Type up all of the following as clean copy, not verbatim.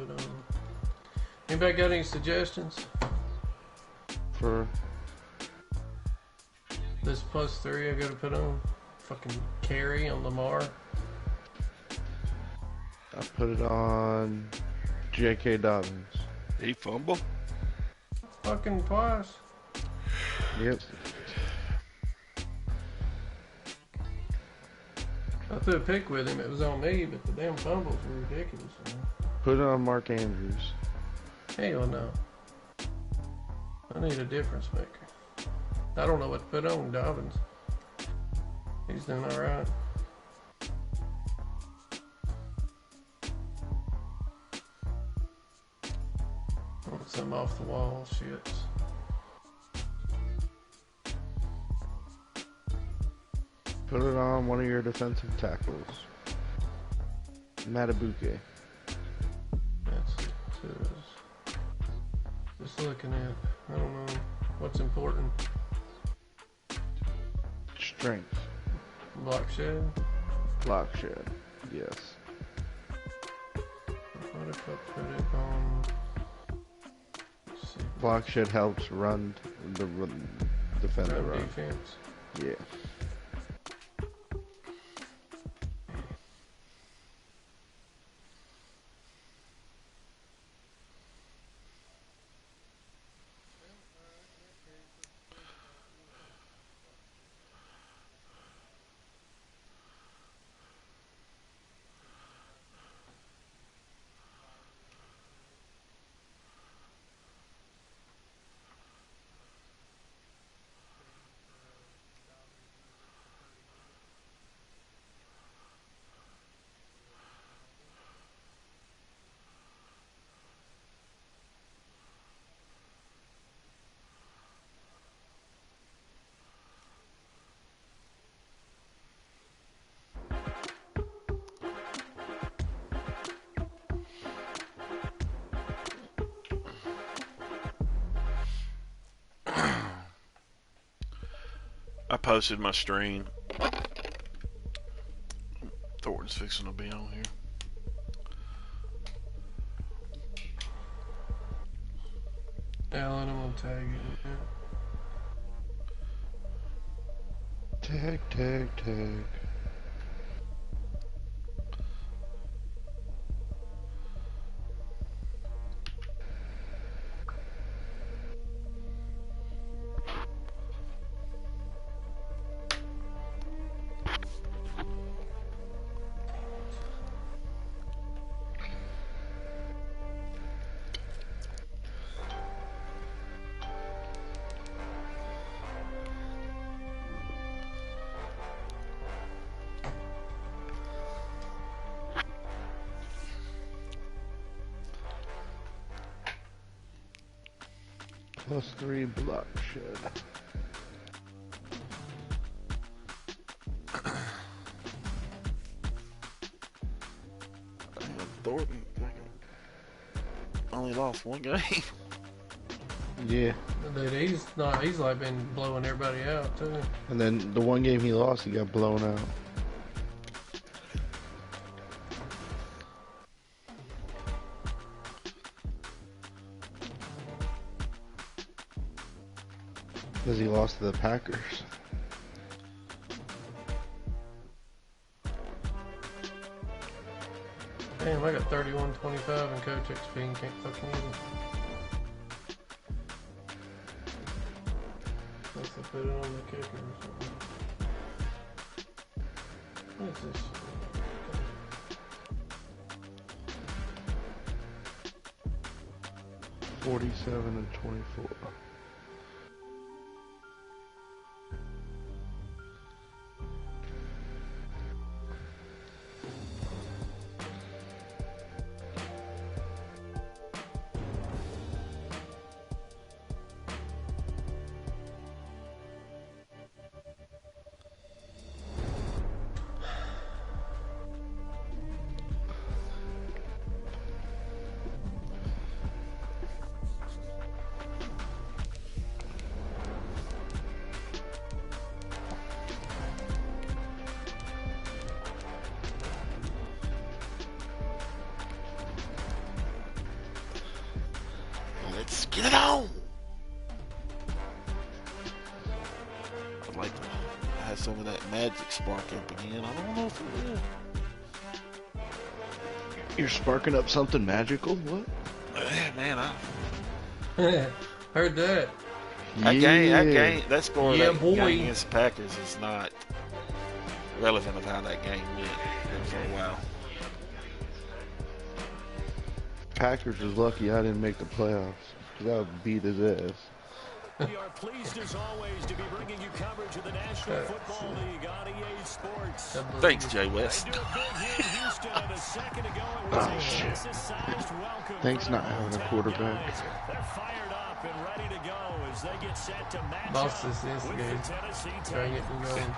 put. Anybody got any suggestions For this +3 I gotta put on? Fucking carry on Lamar. I put it on J.K. Dobbins. He fumble? Fucking twice. Yep. I threw a pick with him. It was on me, but the damn fumbles were ridiculous. Man. Put it on Mark Andrews. Hell no. I need a difference maker. I don't know what to put on Dobbins. He's doing all right. I want some off the wall shits. Put it on one of your defensive tackles. Matabuke. That's it. Just looking at, I don't know what's important. Strength. Block shed. Block shed. Yes. What if I put it on? Let's see. Block shed helps defend the run. Defense. Yeah. I posted my stream. Thornton's fixing to be on here. Alan, I'm gonna tag you. Tag. +3 block shed. Thornton only lost one game. Yeah. Dude, he's like been blowing everybody out too. And then the one game he lost, he got blown out. Because he lost to the Packers. Damn, I got 31-25 and Coach XP and can't fucking use it. Unless I put it on the kicker or something. What is this? 47-24. Get it on! I'd like to have some of that magic spark up again. I don't know if it will. You're sparking up something magical? What? Yeah, man, Heard that. that game, that score of that game against the Packers is not relevant of how that game went for a while. Packers is lucky I didn't make the playoffs. Cause I would beat his ass. We are pleased as always to be bringing you coverage of the National Football League on EA Sports. Thanks, Jay West. Oh shit. Thanks not having a quarterback. They're fired up and ready to go as they get set to match Lost up this with game. the Tennessee Trying to get Titans. me going.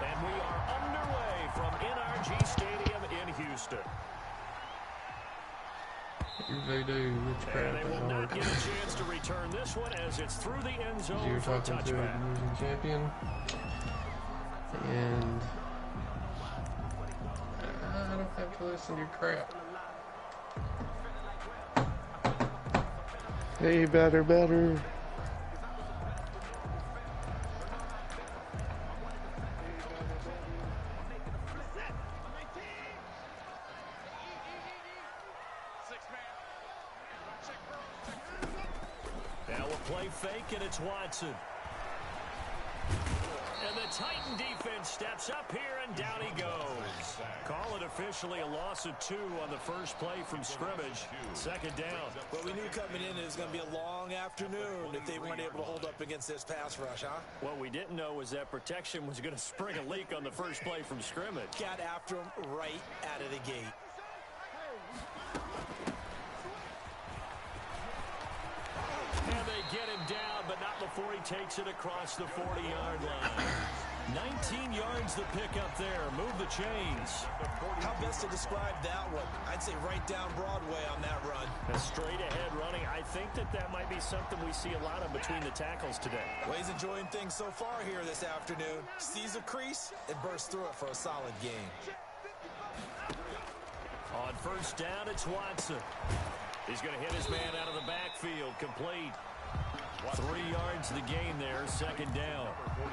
And we are underway from NRG Stadium in Houston. They do And witchcraft. they will not get a chance to return this one as it's through the end So zone you're for a talking to a touchback. losing champion. And I don't have to listen to your crap. Hey, better. Now we'll play fake, and it's Watson. And the Titan defense steps up here, and down he goes. Call it officially a loss of 2 on the first play from scrimmage. Second down. Well, we knew coming in it was going to be a long afternoon if they weren't able to hold up against this pass rush, huh? What we didn't know was that protection was going to spring a leak on the first play from scrimmage. Got after him right out of the gate. And they get him down, but not before he takes it across the 40-yard line. 19 yards to pick up there. Move the chains. How best to describe that one? I'd say right down Broadway on that run. A straight-ahead running. I think that might be something we see a lot of between the tackles today. Well, he's enjoying things so far here this afternoon. Sees a crease and bursts through it for a solid game. On first down, it's Watson. He's going to hit his man out of the backfield. Complete. 3 yards to the gain there. Second down.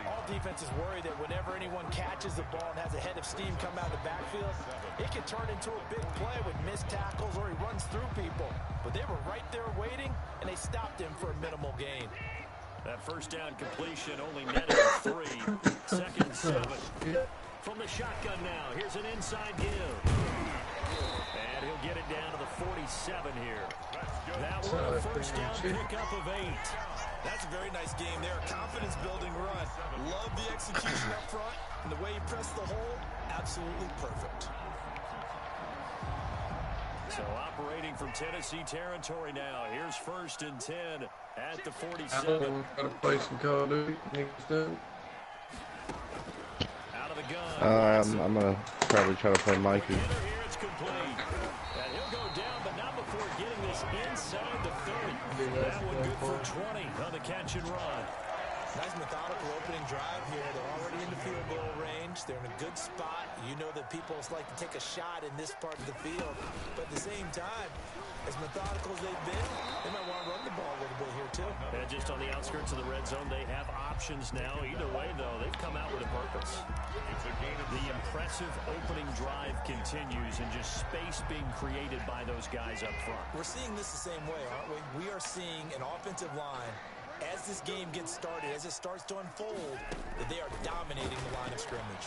All defenses worry that whenever anyone catches the ball and has a head of steam come out of the backfield, it can turn into a big play with missed tackles or he runs through people. But they were right there waiting, and they stopped him for a minimal gain. That first down completion only netted 3. Second and 7. From the shotgun now. Here's an inside give. And he'll get it down to the 47 here. That was a first down pickup of 8. That's a very nice game there. Confidence-building run. Love the execution up front. And the way he pressed the hole, absolutely perfect. So operating from Tennessee territory now. Here's first and 10 at the 47. Got to play some Call of Duty. Out of the gun. I'm gonna probably try to play Mikey. Here it's complete. And he'll go down, but not before getting this inside the 30. That one good for 20 on the catch and run. Nice methodical opening drive here. They're already in the field goal range. They're in a good spot. You know that people like to take a shot in this part of the field. But at the same time, as methodical as they've been, they might want to run the ball a little bit here too. And just on the outskirts of the red zone, they have options now. Either way, though, they've come out with a purpose. The impressive opening drive continues and just space being created by those guys up front. We're seeing this the same way, aren't we? We are seeing an offensive line, as this game gets started, as it starts to unfold, that they are dominating the line of scrimmage.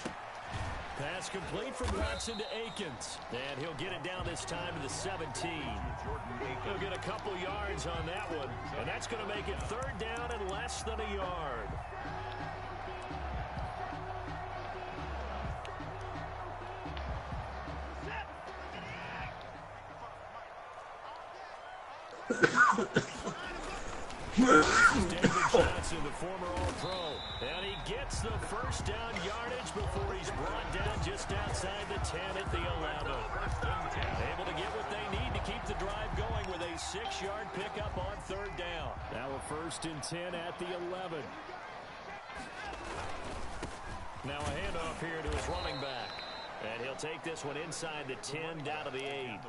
Pass complete from Watson to Akins. And he'll get it down this time to the 17. He'll get a couple yards on that one. And that's going to make it third down and less than a yard. David Johnson, the former All-Pro, and he gets the first down yardage before he's brought down just outside the 10 at the 11. Able to get what they need to keep the drive going with a 6-yard pickup on third down. Now a first and 10 at the 11. Now a handoff here to his running back. And he'll take this one inside the 10, down to the 8.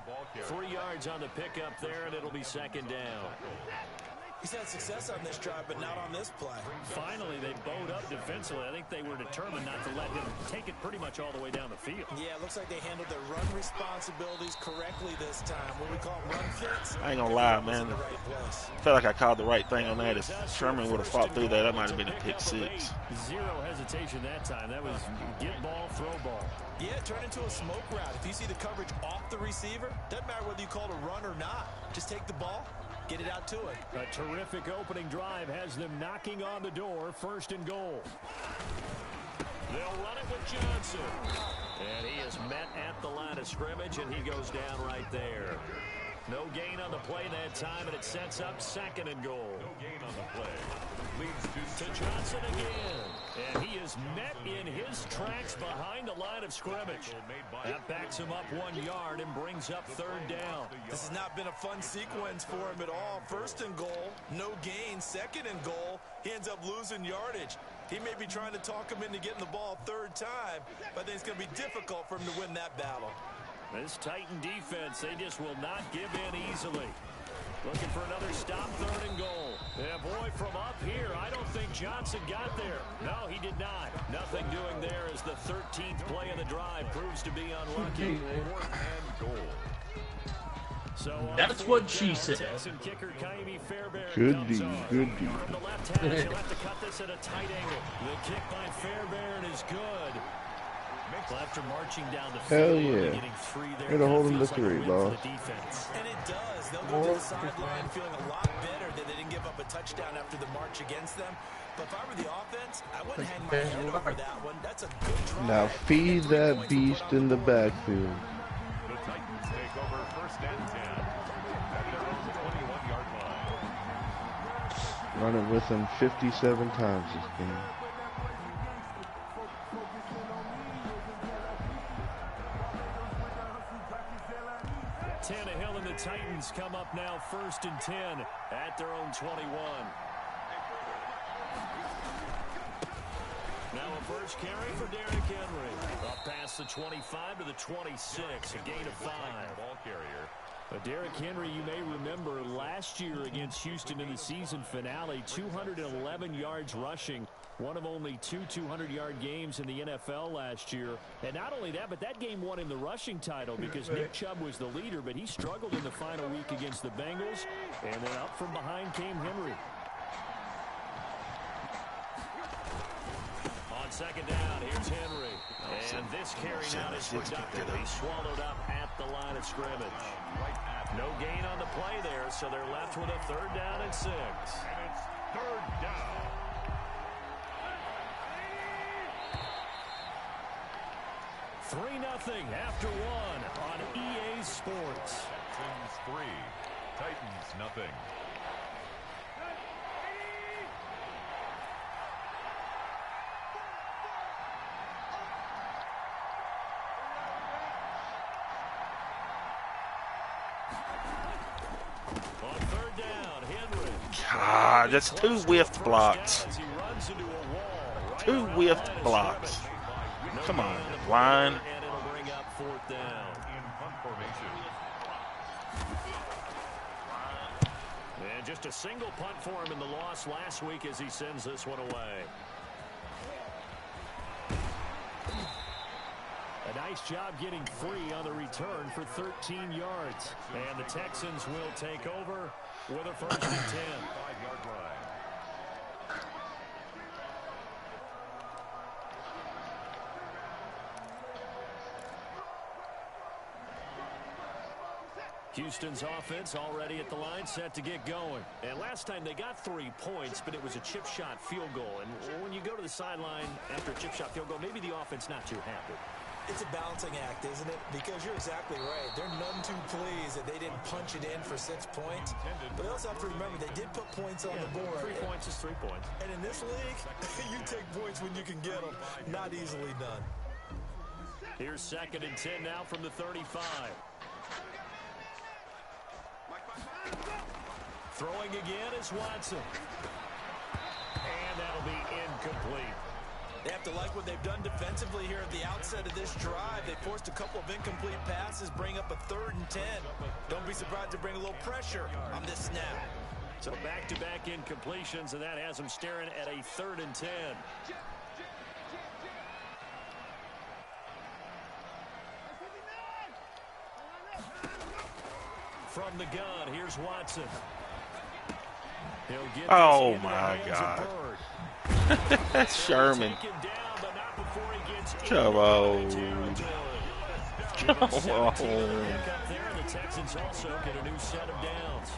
3 yards on the pickup there, and it'll be second down. He's had success on this drive, but not on this play. Finally, they bowed up defensively. I think they were determined not to let him take it pretty much all the way down the field. Yeah, it looks like they handled their run responsibilities correctly this time. What we call run fits. I ain't gonna lie, man. I felt like I called the right thing on that. If Sherman would have fought through that, that might have been a pick 6. Zero hesitation that time. That was get ball, throw ball. Yeah, turn into a smoke route. If you see the coverage off the receiver, doesn't matter whether you call it a run or not. Just take the ball, get it out to it. A terrific opening drive has them knocking on the door, 1st and goal. They'll run it with Johnson. And he is met at the line of scrimmage, and he goes down right there. No gain on the play that time, and it sets up 2nd and goal. No gain on the play. Leads to Johnson again. And he is met in his tracks behind the line of scrimmage. That backs him up 1 yard and brings up 3rd down. This has not been a fun sequence for him at all. 1st and goal, no gain. 2nd and goal, he ends up losing yardage. He may be trying to talk him into getting the ball 3rd time, but I think it's going to be difficult for him to win that battle. This Titan defense, they just will not give in easily. Looking for another stop, 3rd and goal. Yeah, boy, from up here, I don't think Johnson got there. No, he did not. Nothing doing there as the 13th play of the drive proves to be unlucky. 4th and goal. So that's what she said. Good D, good D. From the left hash, he'll have to cut this at a tight angle. The kick by Fairbairn is good. After marching down the hell field, yeah. getting 3 there. Gotta hold him to 3, boss. And it does. They'll go to the sideline feeling a lot better that they didn't give up a touchdown after the march against them. But if I were the offense, I wouldn't hang my head over that one. That's a good drive. Now feed that beast in the backfield. The Titans take over 1st and 10 at their own 21-yard line. Run it with him 57 times this game. Tannehill and the Titans come up now 1st and 10 at their own 21. Now a first carry for Derrick Henry. Up past the 25 to the 26, a gain of 5. Ball carrier. Derrick Henry, you may remember last year against Houston in the season finale, 211 yards rushing. One of only 2 200-yard games in the NFL last year. And not only that, but that game won him the rushing title because Nick Chubb was the leader, but he struggled in the final week against the Bengals. And then up from behind came Henry. On 2nd down, here's Henry. And this carry now is productive. He's swallowed up at the line of scrimmage. No gain on the play there, so they're left with a 3rd down and 6. And it's 3rd down. Nothing after 1 on EA Sports. Texans 3, Titans nothing. On 3rd down, Henry. God, that's 2 whiffed blocks. 2 whiffed blocks. Come on, line. And it'll bring up 4th down. In punt formation. And just a single punt for him in the loss last week as he sends this one away. A nice job getting free on the return for 13 yards. And the Texans will take over with a 1st and 10. 5-yard line. Houston's offense already at the line, set to get going. And last time they got 3 points, but it was a chip shot field goal. And when you go to the sideline after a chip shot field goal, maybe the offense not too happy. It's a balancing act, isn't it? Because you're exactly right. They're none too pleased that they didn't punch it in for 6 points. But they also have to remember they did put points on the board. 3 points is 3 points. And in this league, you take points when you can get them. Not easily done. Here's 2nd and 10 now from the 35. Throwing again is Watson. And that'll be incomplete. They have to like what they've done defensively here at the outset of this drive. They forced a couple of incomplete passes, bring up a 3rd and 10. Don't be surprised to bring a little pressure on this snap. So back-to-back incompletions, and that has them staring at a 3rd and 10. From the gun, here's Watson. He'll get oh my God. That's Sherman. Come on. Come on. The Texans also get a new set of downs.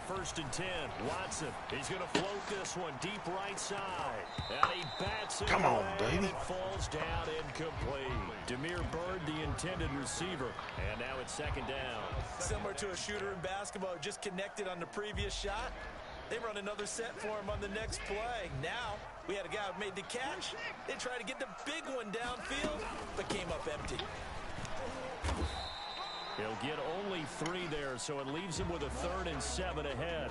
First and 10, Watson. He's going to float this one deep right side. And he bats it. Come on, away, baby. And it falls down incomplete. Demir Bird, the intended receiver. And now it's 2nd down. Similar to a shooter in basketball who just connected on the previous shot. They run another set for him on the next play. Now, we had a guy who made the catch. They tried to get the big one downfield, but came up empty. He'll get only 3 there, so it leaves him with a 3rd and 7 ahead.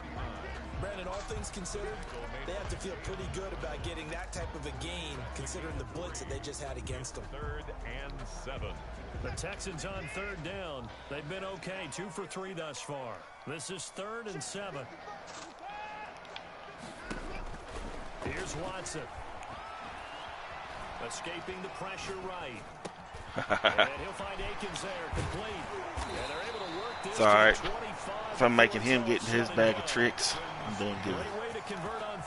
Brandon, all things considered, they have to feel pretty good about getting that type of a gain, considering the blitz that they just had against them. 3rd and 7. The Texans on 3rd down. They've been okay, 2 for 3 thus far. This is 3rd and 7. Here's Watson. Escaping the pressure right. And he'll find Akins there, complete. And they're able to work this. It's all right. If I'm making him get in his bag of tricks, I'm doing good.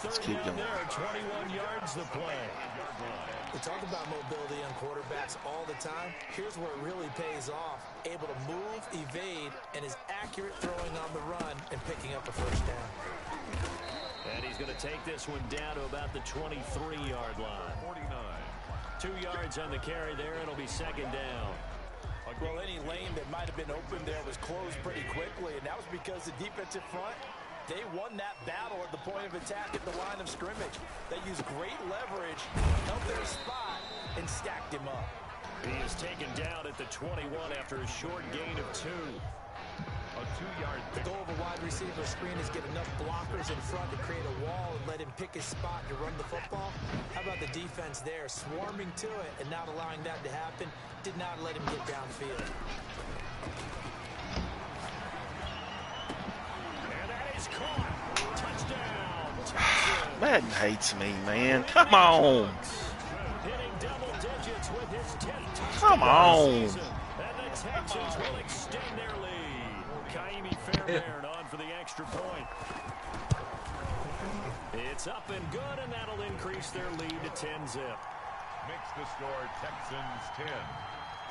Let's keep going. 21 yards the play. We talk about mobility on quarterbacks all the time. Here's where it really pays off. Able to move, evade, and is accurate throwing on the run and picking up a 1st down. And he's going to take this one down to about the 23-yard line. 49. 2 yards on the carry there. It'll be 2nd down. Well, any lane that might have been open there was closed pretty quickly, and that was because the defensive front, they won that battle at the point of attack at the line of scrimmage. They used great leverage, held their spot, and stacked him up. He is taken down at the 21 after a short gain of 2. A 2-yard The goal of a wide receiver screen is get enough blockers in front to create a wall and let him pick his spot to run the football. How about the defense there, swarming to it and not allowing that to happen? Did not let him get downfield. And that is caught. Touchdown. Madden hates me, man. Come on. Hitting double digits with his 10th Come on. And the Texans will extend their lead. Kaimi Fairbairn on for the extra point. It's up and good, and that'll increase their lead to 10-zip. makes the score Texans 10,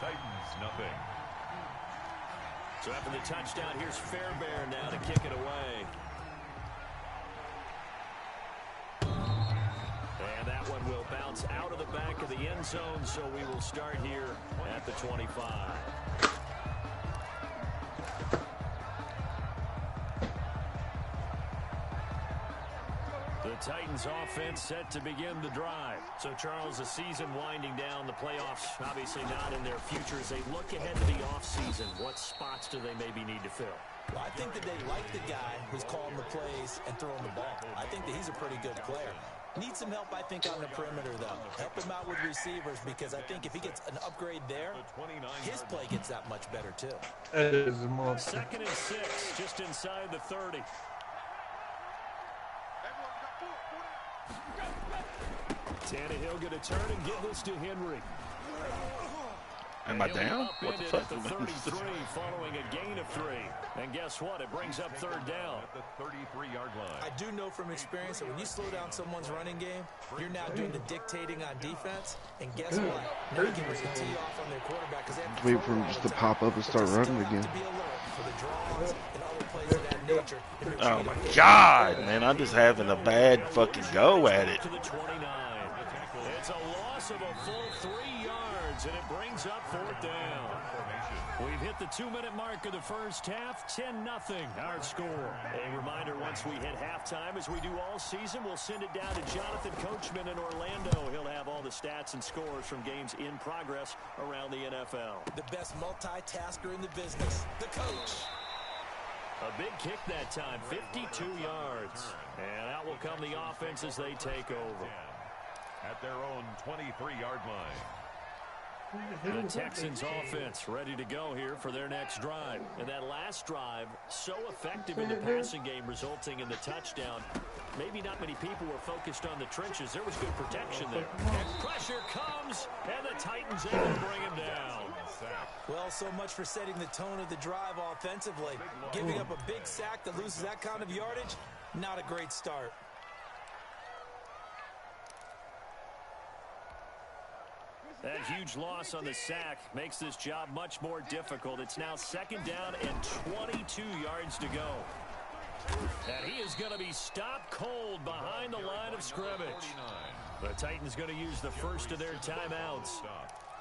Titans nothing. So after the touchdown, here's Fairbairn now to kick it away. And that one will bounce out of the back of the end zone, so we will start here at the 25. The Titans offense set to begin the drive. So, Charles, the season winding down, the playoffs obviously not in their future. As they look ahead to the offseason, what spots do they maybe need to fill? Well, I think that they like the guy who's calling the plays and throwing the ball. I think that he's a pretty good player. Needs some help, I think, on the perimeter, though. Help him out with receivers, because I think if he gets an upgrade there, his play gets that much better, too. Second and 6, just inside the 30. Tannehill going to turn and give this to Henry. Am I down? What the fuck? At the 33 following a gain of 3. And guess what? It brings up third down. At the 33-yard line. I do know from experience that when you slow down someone's running game, you're now doing the dictating on defense. And guess what? Now you can bring the tee off on their quarterback, because they have to wait for him just to pop up and start running again. to be alert for the draws and other plays of that nature. Oh my God, man! I'm just having a bad fucking go at it. To the 29. It's a loss of a full 3 yards. yards, and it brings up 4th down. We've hit the 2-minute mark of the first half, 10-0 our score. A reminder, once we hit halftime, as we do all season, we'll send it down to Jonathan Coachman in Orlando. He'll have all the stats and scores from games in progress around the NFL. The best multitasker in the business, the coach. A big kick that time, 52 yards. And out will come the offense as they take over. At their own 23-yard line. The Texans offense ready to go here for their next drive. And that last drive, so effective in the passing game, resulting in the touchdown. Maybe not many people were focused on the trenches. There was good protection there. And pressure comes, and the Titans able to bring him down. Well, so much for setting the tone of the drive offensively. Giving up a big sack that loses that kind of yardage, not a great start. That huge loss on the sack makes this job much more difficult. It's now 2nd down and 22 yards to go. And he is going to be stopped cold behind the line of scrimmage. The Titans going to use the first of their timeouts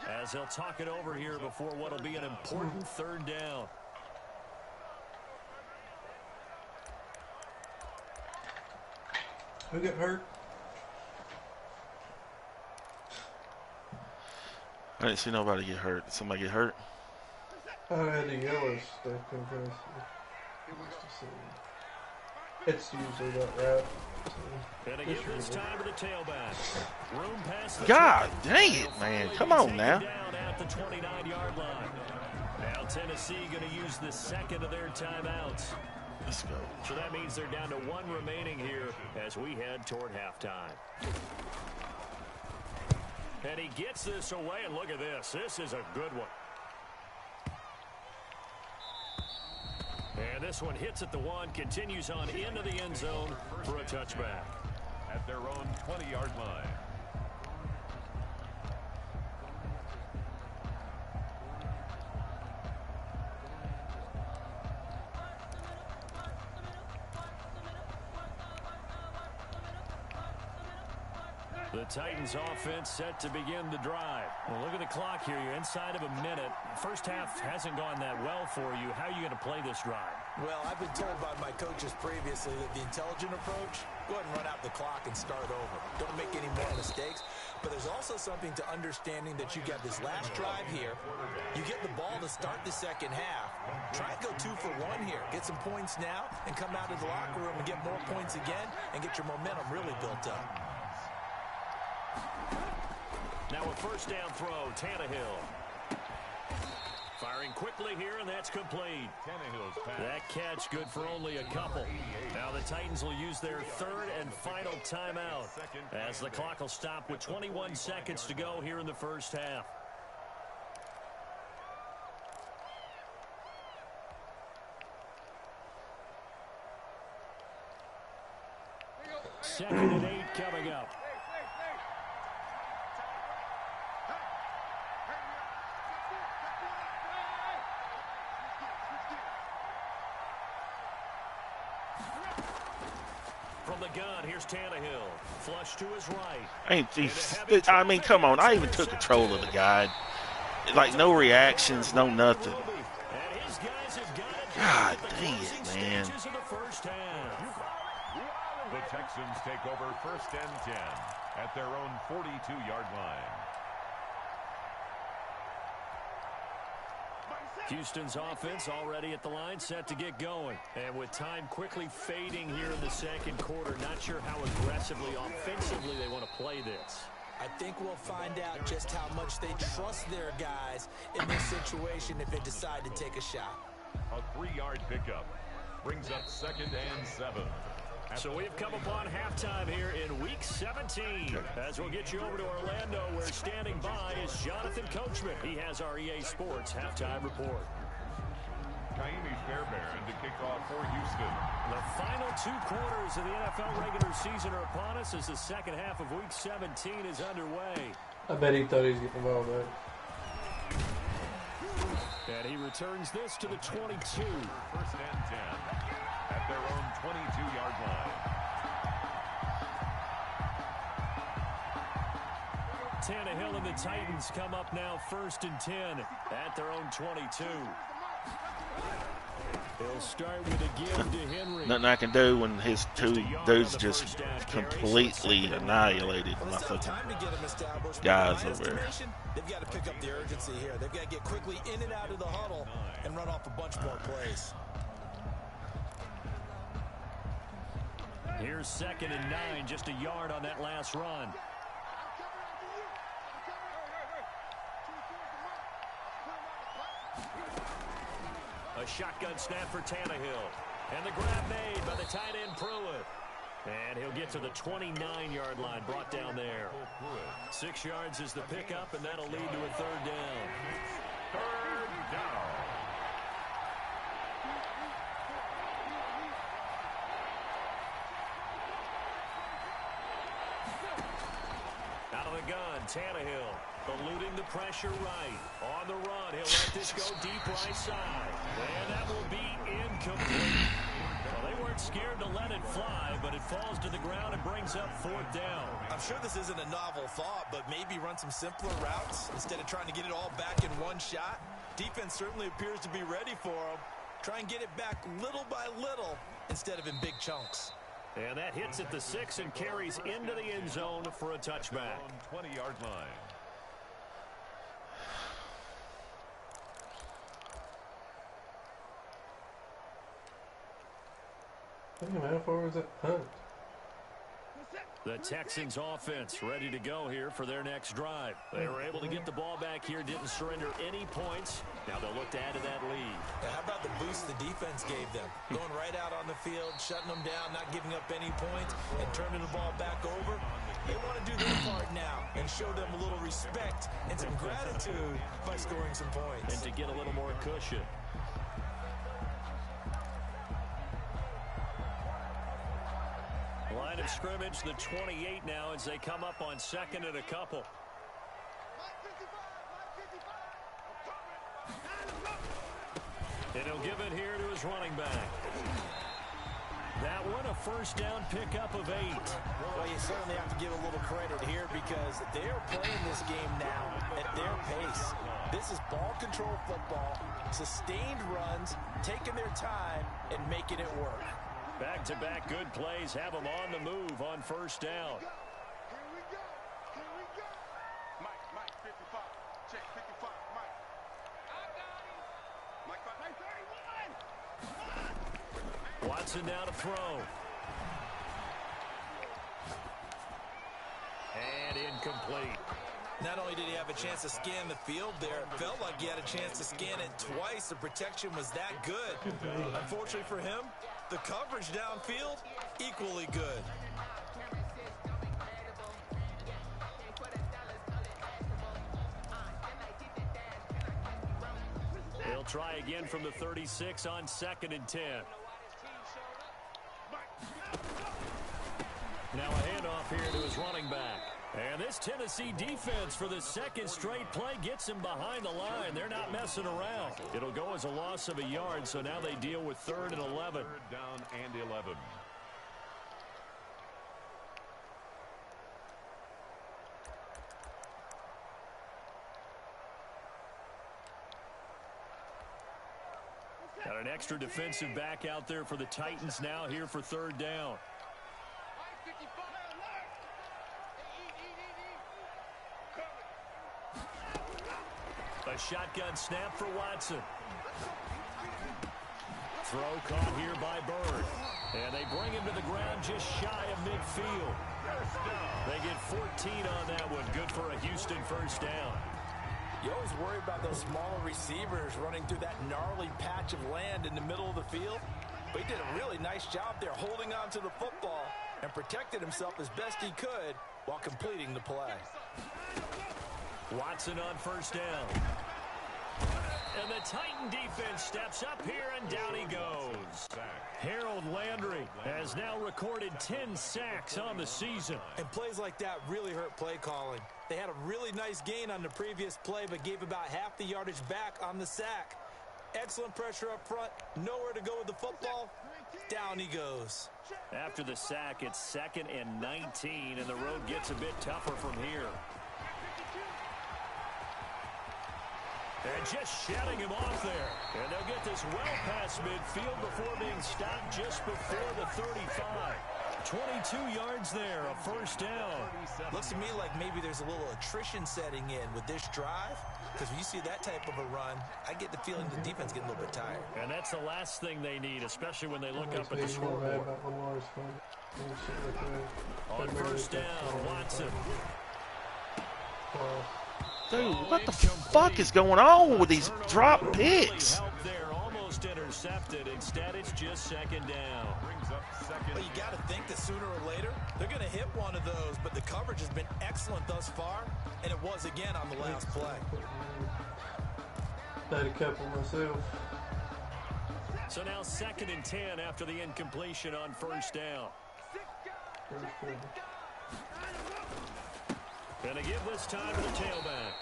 as they'll talk it over here before what will be an important 3rd down. Who got hurt? I didn't see nobody get hurt. Did somebody get hurt? I had the yellow stuff because it's usually that route. And again, this time to the tailback. Room past the God dang it, man. Come on now. Down at the 29-yard line. Now Tennessee going to use the 2nd of their timeouts. Let's go. So that means they're down to 1 remaining here as we head toward halftime. And he gets this away, and look at this. This is a good one. And this one hits at the 1, continues on into the end zone for a touchback. At their own 20-yard line. The Titans offense set to begin the drive. Well, look at the clock here. You're inside of a minute. First half hasn't gone that well for you. How are you going to play this drive? Well, I've been told by my coaches previously that the intelligent approach, go ahead and run out the clock and start over. Don't make any more mistakes. But there's also something to understanding that you got this last drive here. You get the ball to start the second half. Try and go 2 for 1 here. Get some points now and come out of the locker room and get more points again and get your momentum really built up. Now a first down throw, Tannehill. Firing quickly here, and that's complete. That catch good for only a couple. Now the Titans will use their 3rd and final timeout as the clock will stop with 21 seconds to go here in the first half. Second and 8 coming up. From the gun, here's Tannehill. Flush to his right. I mean, come on. I even took control of the guy. Like, no reactions, no nothing. God dang it, man. The Texans take over 1st and 10 at their own 42-yard line. Houston's offense already at the line, set to get going. And with time quickly fading here in the second quarter, not sure how aggressively, offensively they want to play this. I think we'll find out just how much they trust their guys in this situation if they decide to take a shot. A 3-yard pickup brings up 2nd and 7. So we've come upon halftime here in Week 17. As we'll get you over to Orlando, where standing by is Jonathan Coachman. He has our EA Sports halftime report. Kaimi Fairbairn to kick off for Houston. The final 2 quarters of the NFL regular season are upon us as the second half of Week 17 is underway. I bet he thought he was getting the ball back. And he returns this to the 22. 1st and 10 at their own 22-yard line. Tannehill and the Titans come up now 1st and 10 at their own 22. He'll start with a give to Henry. Nothing I can do when his two dudes just completely annihilated my fucking guys over there. They've got to pick up the urgency here. They've got to get quickly in and out of the huddle and run off a bunch more plays. Here's 2nd and 9, just a yard on that last run. A shotgun snap for Tannehill. And the grab made by the tight end Pruitt. And he'll get to the 29-yard line, brought down there. 6 yards is the pickup, and that'll lead to a 3rd down. 3rd down. Out of the gun, Tannehill. Eluding the pressure right. On the run, he'll let this go deep right side. And that will be incomplete. Well, they weren't scared to let it fly, but it falls to the ground and brings up 4th down. I'm sure this isn't a novel thought, but maybe run some simpler routes instead of trying to get it all back in one shot. Defense certainly appears to be ready for them. Try and get it back little by little instead of in big chunks. And that hits at the 6 and carries into the end zone for a touchback. On 20-yard line. Damn, how far was that punt? The Texans offense ready to go here for their next drive. They were able to get the ball back here, didn't surrender any points. Now they'll look to add to that lead. How about the boost the defense gave them? Going right out on the field, shutting them down, not giving up any points, and turning the ball back over. They want to do their part now and show them a little respect and some gratitude by scoring some points. And to get a little more cushion. Line of scrimmage, the 28 now as they come up on 2nd and a couple. And he'll give it here to his running back. That one a 1st down pickup of 8. Well, you certainly have to give a little credit here because they're playing this game now at their pace. This is ball control football, sustained runs, taking their time, and making it work. Back-to-back good plays have them on the move on 1st down. Mike, 55. Check 55, Mike. Mike, 31. Watson now to throw. And incomplete. Not only did he have a chance to scan the field there, it felt like he had a chance to scan it twice. The protection was that good. Unfortunately for him, the coverage downfield, equally good. They'll try again from the 36 on 2nd and 10. Now a handoff here to his running back. And this Tennessee defense for the 2nd straight play gets him behind the line. They're not messing around. It'll go as a loss of a yard, so now they deal with 3rd and 11. 3rd down and 11. Got an extra defensive back out there for the Titans now here for 3rd down. A shotgun snap for Watson. Throw caught here by Bird. And they bring him to the ground just shy of midfield. They get 14 on that one. Good for a Houston 1st down. You always worry about those smaller receivers running through that gnarly patch of land in the middle of the field. But he did a really nice job there holding on to the football and protected himself as best he could while completing the play. Watson on 1st down. And the Titan defense steps up here, and down he goes. Harold Landry has now recorded 10 sacks on the season. And plays like that really hurt play calling. They had a really nice gain on the previous play, but gave about half the yardage back on the sack. Excellent pressure up front. Nowhere to go with the football. Down he goes. After the sack, it's 2nd and 19, and the road gets a bit tougher from here. And just shutting him off there. And they'll get this well past midfield before being stopped just before the 35. 22 yards there, a first down. Looks to me like maybe there's a little attrition setting in with this drive. Because when you see that type of a run, I get the feeling the defense getting a little bit tired. And that's the last thing they need, especially when they look up at the scoreboard. On first down, Watson. Dude, what the fuck is going on with these drop picks? They're almost intercepted. Instead, it's just second down. Well, you got to think that sooner or later, they're going to hit one of those. But the coverage has been excellent thus far, and it was again on the last play. Had a couple myself. So now 2nd and 10 after the incompletion on first down. Gonna give this time to the tailback.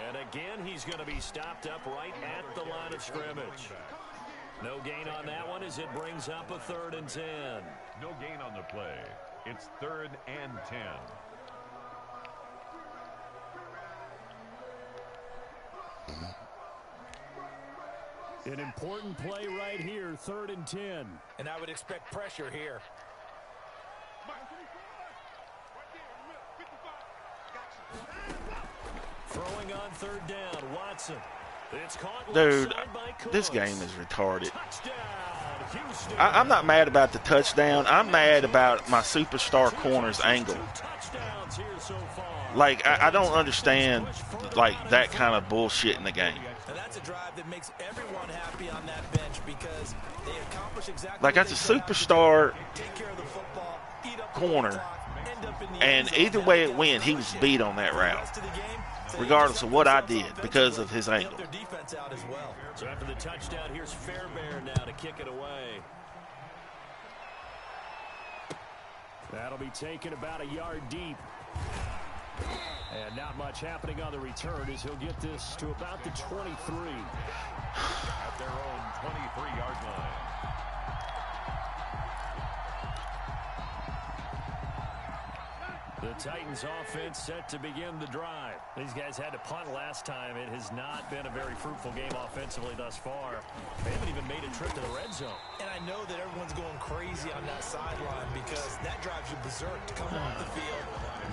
And again, he's going to be stopped up right at the line of scrimmage. No gain on that one as it brings up a 3rd and 10. No gain on the play. It's 3rd and 10. An important play right here, 3rd and 10. And I would expect pressure here. Throwing on 3rd down, Watson. It's caught. Dude, this game is retarded. I'm not mad about the touchdown. I'm mad about my superstar corner's angle. Like, I don't understand, like, that kind of bullshit in the game. And that's a drive that makes everyone happy on that bench because they accomplish exactly like, that's a superstar take care of the football, eat up corner, clock, end up in the and either way it went, he was beat on that route, regardless of what I did, because of his angle. their defense out as well. So after the touchdown, here's Fairbairn now to kick it away. That'll be taken about a yard deep. And not much happening on the return as he'll get this to about the 23. At their own 23-yard line. The Titans offense set to begin the drive. These guys had to punt last time. It has not been a very fruitful game offensively thus far. They haven't even made a trip to the red zone. And I know that everyone's going crazy on that sideline because that drives you berserk to come off the field,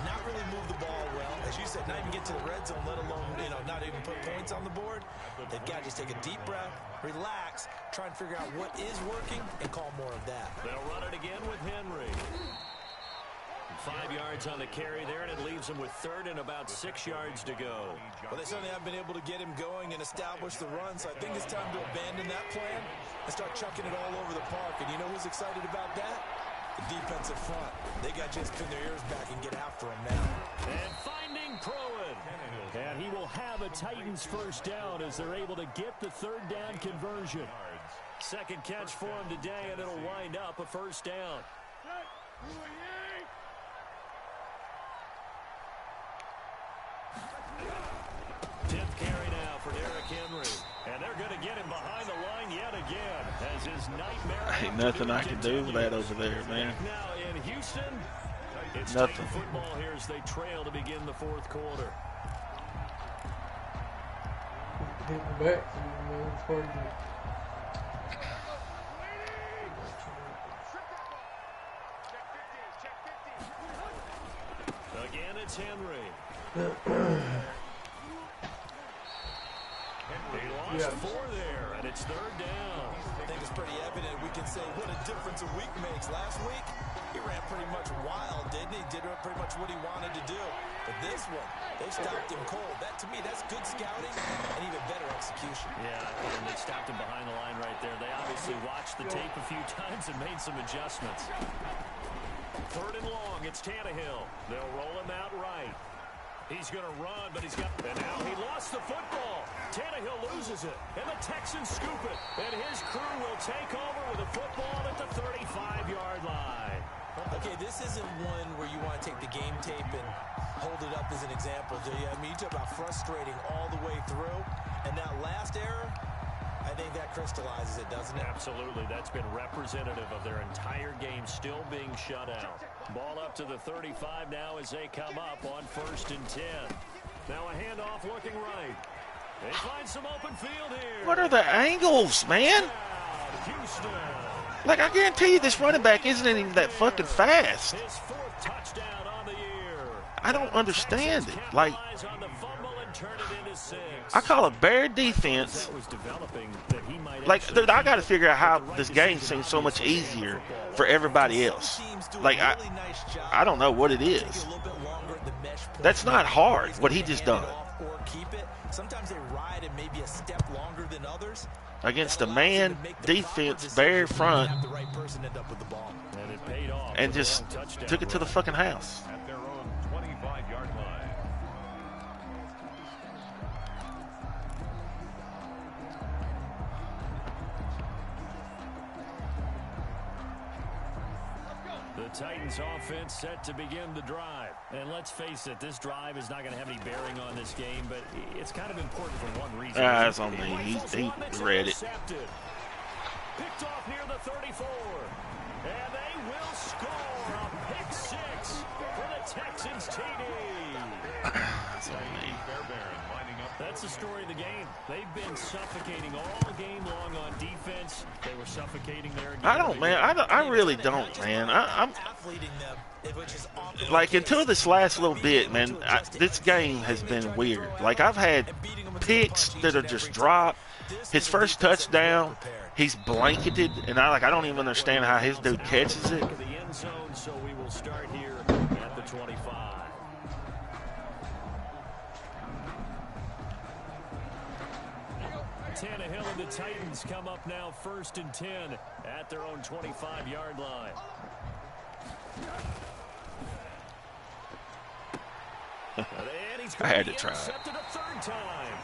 not really move the ball well. As you said, not even get to the red zone, let alone, not even put points on the board. They've got to just take a deep breath, relax, try and figure out what is working, and call more of that. They'll run it again with Henry. 5 yards on the carry there, and it leaves him with 3rd and about 6 yards to go. Well, they certainly haven't been able to get him going and establish the run, so I think it's time to abandon that plan and start chucking it all over the park. And you know who's excited about that? The defensive front. They got to just pin their ears back and get after him now. And finding Pruitt. And he will have a Titans first down as they're able to get the 3rd down conversion. 2nd catch for him today, and it'll wind up a first down. 10th carry now for Derrick Henry. And they're going to get him behind the line yet again as his nightmare. Ain't nothing I can do with that over there, man. Now in Houston, it's nothing. Football here as they trail to begin the 4th quarter. Back. Again, it's Henry. He lost 4 there, and it's 3rd down. I think it's pretty evident. We can say what a difference a week makes. Last week, he ran pretty much wild, didn't he? Did pretty much what he wanted to do. But this one, they stopped him cold. That, to me, that's good scouting and even better execution. Yeah, and they stopped him behind the line right there. They obviously watched the tape a few times and made some adjustments. 3rd and long, it's Tannehill. They'll roll him out right. He's going to run, but he's got... And now he lost the football. Tannehill loses it, and the Texans scoop it. And his crew will take over with a football at the 35-yard line. Okay, this isn't one where you want to take the game tape and hold it up as an example, do you? I mean, you talk about frustrating all the way through. And that last error, I think that crystallizes it, doesn't it? Absolutely. That's been representative of their entire game still being shut out. Ball up to the 35 now as they come up on 1st and 10. Now a handoff looking right. They find some open field here. What are the angles, man? Houston. Like, I guarantee you this running back isn't even that fucking fast. His 4th touchdown on the year. I don't understand it. Like, Capitalize on the fumble and turn it into 6. I call it bear defense. That was developing that he might Like, actually dude, I got to figure out how this game seems so much easier for everybody else. Like, I don't know what it is. That's not hard, what he just done. Sometimes they ride and maybe a step longer than others. Against a man defense, bear front, and it paid off. and just took it to the fucking house. At their own 25-yard line. The Titans offense set to begin the drive. And let's face it, this drive is not going to have any bearing on this game, but it's kind of important for one reason. That's on me. He read it. Picked off near the 34. And they will score a pick 6 for the Texans TD. That's on me. That's the story of the game. They've been suffocating all game long on defense. They were suffocating there again. I don't, man. I really don't, man. I'm like, until this last little bit, man, this game has been weird. Like, I've had picks that are just dropped. His first touchdown, he's blanketed, and I don't even understand how his dude catches it. The end zone, so we will start here at the 25. Tannehill and the Titans come up now 1st and 10 at their own 25-yard line. I had to try. Intercepted a 3rd time.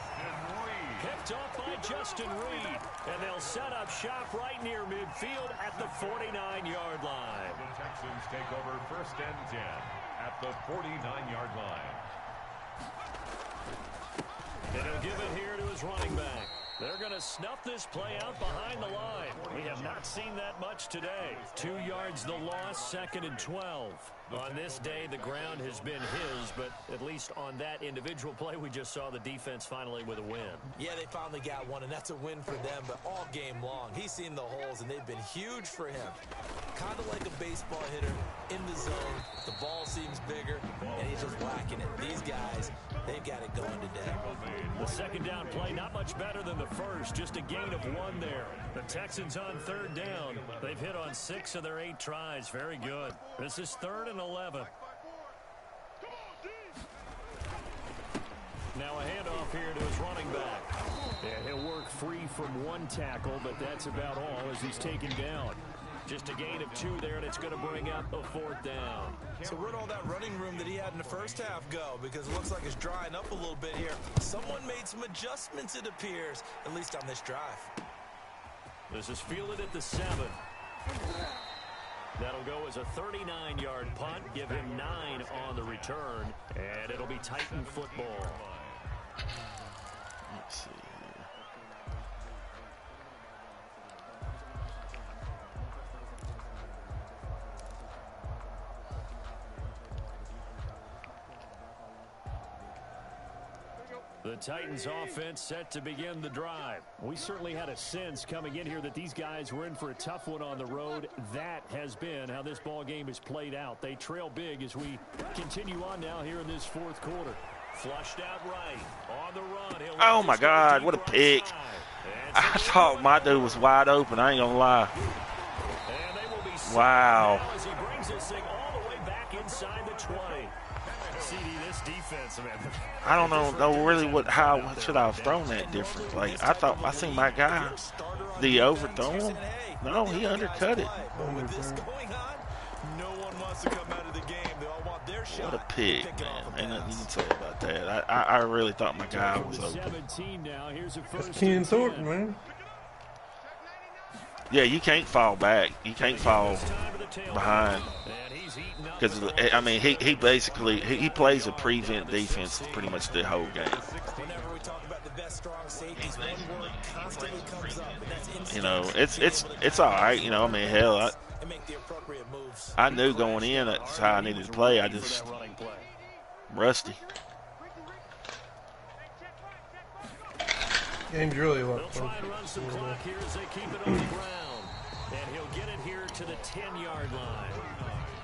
Picked off by Justin Reed. And they'll set up shop right near midfield at the 49-yard line. The Texans take over 1st and 10 at the 49-yard line. And he'll give it here to his running back. They're going to snuff this play out behind the line. We have not seen that much today. 2 yards the loss, 2nd and 12. On this day, the ground has been his, but at least on that individual play, we just saw the defense finally with a win. Yeah, they finally got one, and that's a win for them, but all game long, he's seen the holes, and they've been huge for him. Kind of like a baseball hitter in the zone. The ball seems bigger, and he's just whacking it. These guys, they've got it going today. The 2nd down play, not much better than the first, just a gain of 1 there. The Texans on 3rd down. They've hit on 6 of their 8 tries. Very good. This is 3rd and 11. Now a handoff here to his running back. And he'll work free from 1 tackle, but that's about all as he's taken down. Just a gain of 2 there, and it's going to bring up a 4th down. So where'd all that running room that he had in the first half go? Because it looks like it's drying up a little bit here. Someone made some adjustments, it appears, at least on this drive. This is fielded at the 7. That'll go as a 39-yard punt, give him 9 on the return, and it'll be Titan football. Let's see. The Titans offense set to begin the drive. We certainly had a sense coming in here that these guys were in for a tough one on the road. That has been how this ball game is played out. They trail big as we continue on now here in this 4th quarter. Flushed out right. On the run. Oh, my God. What a pick. I thought my dude was wide open. I ain't going to lie. Wow. As he brings this thing all the way back inside the 20. CD, this defense, man. I don't know really how should I have thrown that different. Like, I seen my guy, the overthrow him. No, he undercut it. With this going on, no one wants to come out of the game. They all want their shot. What a pick, man. Ain't nothing you can say about that. I really thought my guy was open. 17 now. Here's a first. That's Ken Thornton, man. Yeah, you can't fall back. You can't fall behind. Because, I mean, he basically he plays a prevent defense pretty much the whole game. Whenever we talk about the best strong safeties, one word constantly comes up, and that's instinct. You know, it's all right. You know, I mean, hell, And make the appropriate moves. I knew going in that's how I needed to play. I just rusty. Game's really a They'll lot try closer. and run some clock here as they keep it on the ground. And he'll get it here to the 10-yard line.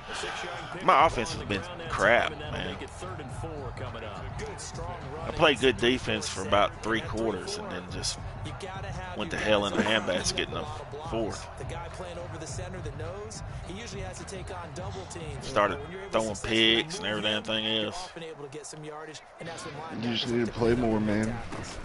A 6-yard pickup My offense on has the been ground that crap, time, and that'll man. make it 3rd and 4 coming up. Good, strong run. I played good defense for about 3 quarters and then just went to hell in the handbasket in the 4th. The guy playing over the center, the nose, he usually has to take on double teams. Started When you're able to throwing successfully picks and move every damn him, thing you're else. often able to get some yardage, and that's when You just linebackers need have to to play pick up more, and man. tackles.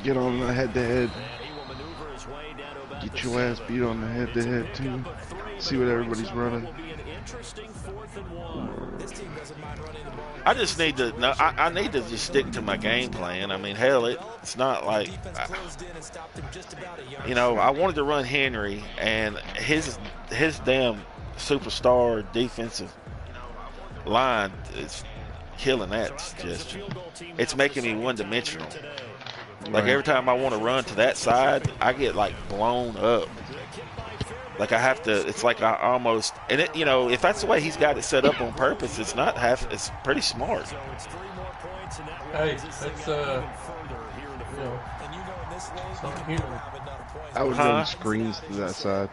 Get on the head-to-head. And he will maneuver his way down to about Get the your ass 7. beat on the head-to-head, It's a too. pickup of 3, See but what it everybody's brings up what running. will be an interesting 4th and 1. This team doesn't mind running the ball. I just need to. No, I need to just stick to my game plan. I mean, hell, it's not like, you know, I wanted to run Henry, and his damn superstar defensive line is killing that suggestion. It's making me one-dimensional. Like every time I want to run to that side, I get like blown up. Like I have to. It's like I almost. And it, you know, if that's the way he's got it set up on purpose, it's not half. It's pretty smart. Hey, that's you know, something human. I was running screens to that side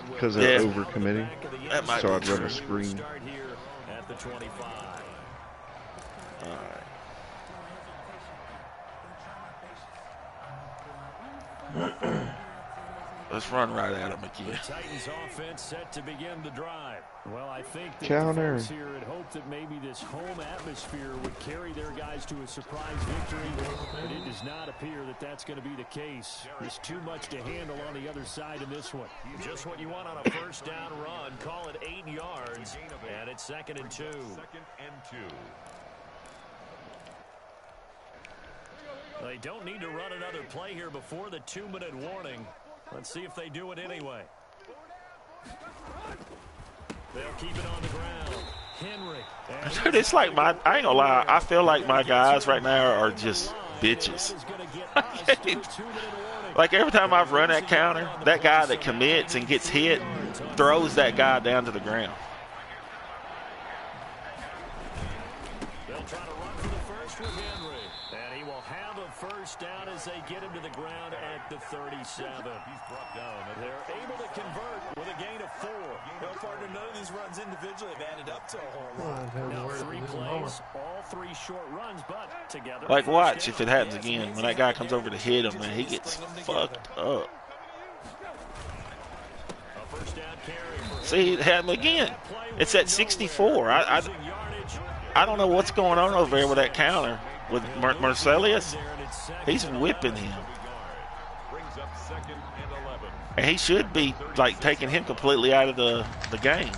because they're overcommitting. That might So be I'd run true. a screen. At the 25. All right. Let's run right at him The again. Titans offense set to begin the drive. Well, I think that Counter. the folks here had hoped that maybe this home atmosphere would carry their guys to a surprise victory, but it does not appear that that's going to be the case. There's too much to handle on the other side in this one. Just what you want on a first down run. Call it 8 yards, and it's 2nd and 2. 2nd and 2. They don't need to run another play here before the 2-minute warning. Let's see if they do it anyway. They'll keep it on the ground. Henry. Dude, it's like I ain't gonna lie. I feel like my guys right now are just bitches. Like every time I've run that counter, that guy that commits and gets hit throws that guy down to the ground. They'll try to run for the first with Henry. And he will have a first down as they get him to the ground at the 37. He's brought down. They're able to convert with a gain of 4. No, partner, none of these runs individually have added up to a whole lot. Now 3 plays, all 3 short runs, but together. Like watch if it happens again. When that guy comes over to hit him, man, he gets fucked up. A first down carry for See, it happened again. It's at 64. I don't know what's going on over there with that counter with Marcelius. He's whipping him. Brings up 2nd and 11. And he should be like taking him completely out of the game.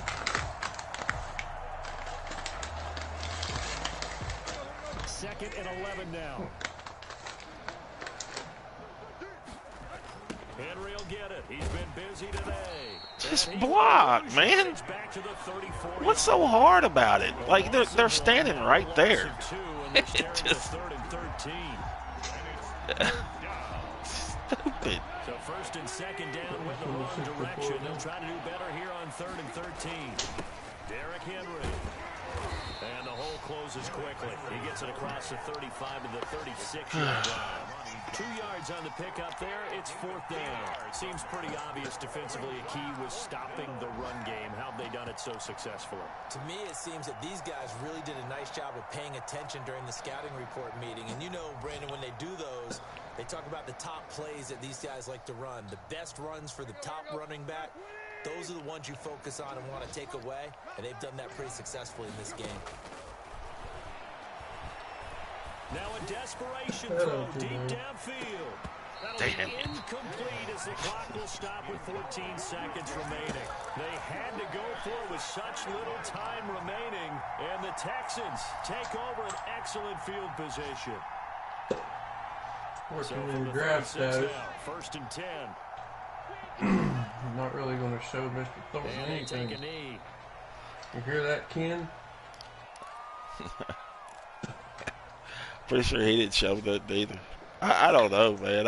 Second and 11 now. Henry will get it. He's been busy today. Just block, man. Back to the 34. What's so hard about it? Like they're standing right there. It Just 3rd and 13. stupid. So 1st and 2nd down with the wrong direction. They'll try to do better here on 3rd and 13. Derrick Henry. And the hole closes quickly. He gets it across the 35 to the 36-yard line. 2 yards on the pickup there. It's 4th down. Seems pretty obvious defensively a key was stopping the run game. How have they done it so successfully? To me, it seems that these guys really did a nice job of paying attention during the scouting report meeting. And you know, Brandon, when they do those, they talk about the top plays that these guys like to run. The best runs for the top running back. Those are the ones you focus on and want to take away, and they've done that pretty successfully in this game. Now a desperation throw deep downfield. That'll Damn be it. incomplete as the clock will stop with 14 seconds remaining. They had to go for it with such little time remaining, and the Texans take over an excellent field position. Working So in from the draft 36 status. now, 1st and 10. I'm not really going to show Mr. Thornton And they take anything. a knee. You hear that, Ken? Pretty sure he didn't show that either. I don't know, man.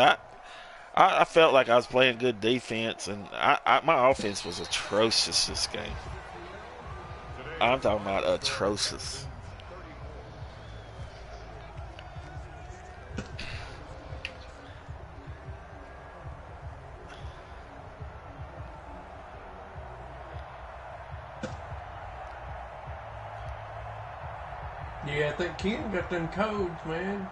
I felt like I was playing good defense, and my offense was atrocious this game. I'm talking about atrocious. Yeah, I think Ken got them codes, man.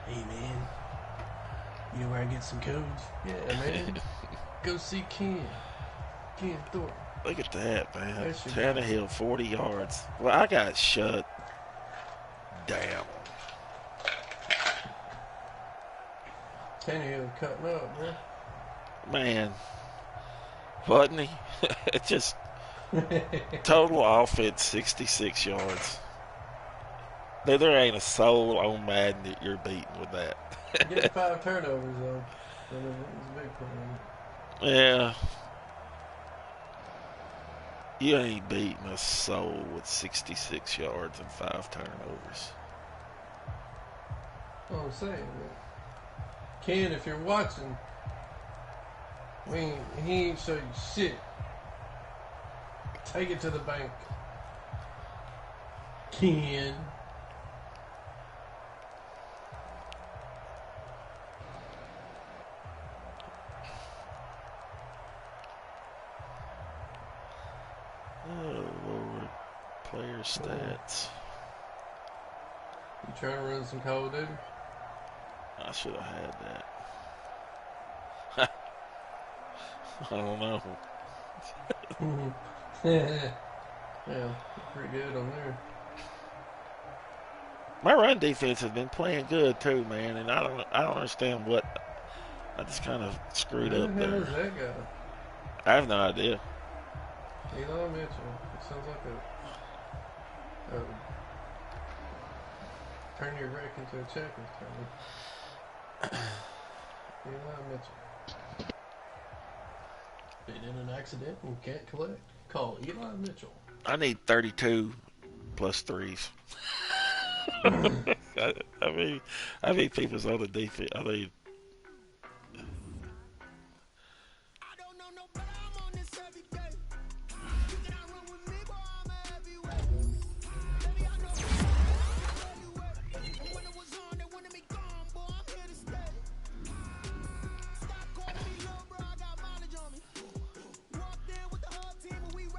Hey, man. You know where I get some codes? Yeah, man. Go see Ken. Ken Thornton. Look at that, man. That should Tannehill, 40 yards. Well, I got shut down. Tannehill cutting up, bro. Man, wasn't he? It just total offense, 66 yards. There ain't a soul on Madden that you're beating with that. Getting 5 turnovers, though. So it was a big problem. Yeah. You ain't beating a soul with 66 yards and 5 turnovers. That's what I'm saying, man. Ken, if you're watching, he ain't show you shit. Take it to the bank. Ken. Oh, Lord. Player stats. You trying to run some Call of Duty? I should have had that. I don't know. Yeah, pretty good on there. My run defense has been playing good too, man, and I don't understand what. I just kind of screwed up Who the hell there. is that guy? I have no idea. Eli Mitchell. It sounds like a turn your wreck into a checkers turn. Eli Mitchell. Been in an accident and can't collect. Call Eli Mitchell. I need 32 plus threes. I mean, people's on the defense. I mean,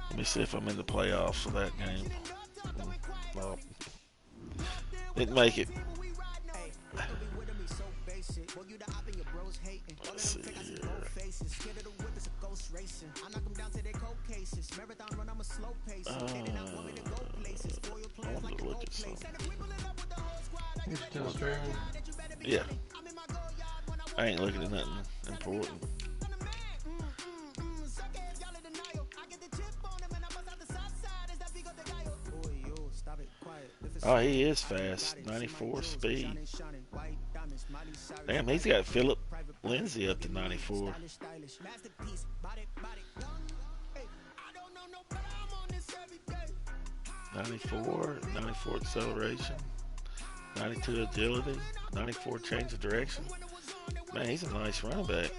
let me see if I'm in the playoffs for that game. No, didn't make it. Let's see here. I wanted to look at something. You still streaming? Yeah. I ain't looking at nothing important. Oh, he is fast. 94 speed. Damn, he's got Philip Lindsay up to 94. '94 acceleration, 92 agility, 94 change of direction. Man, he's a nice running back.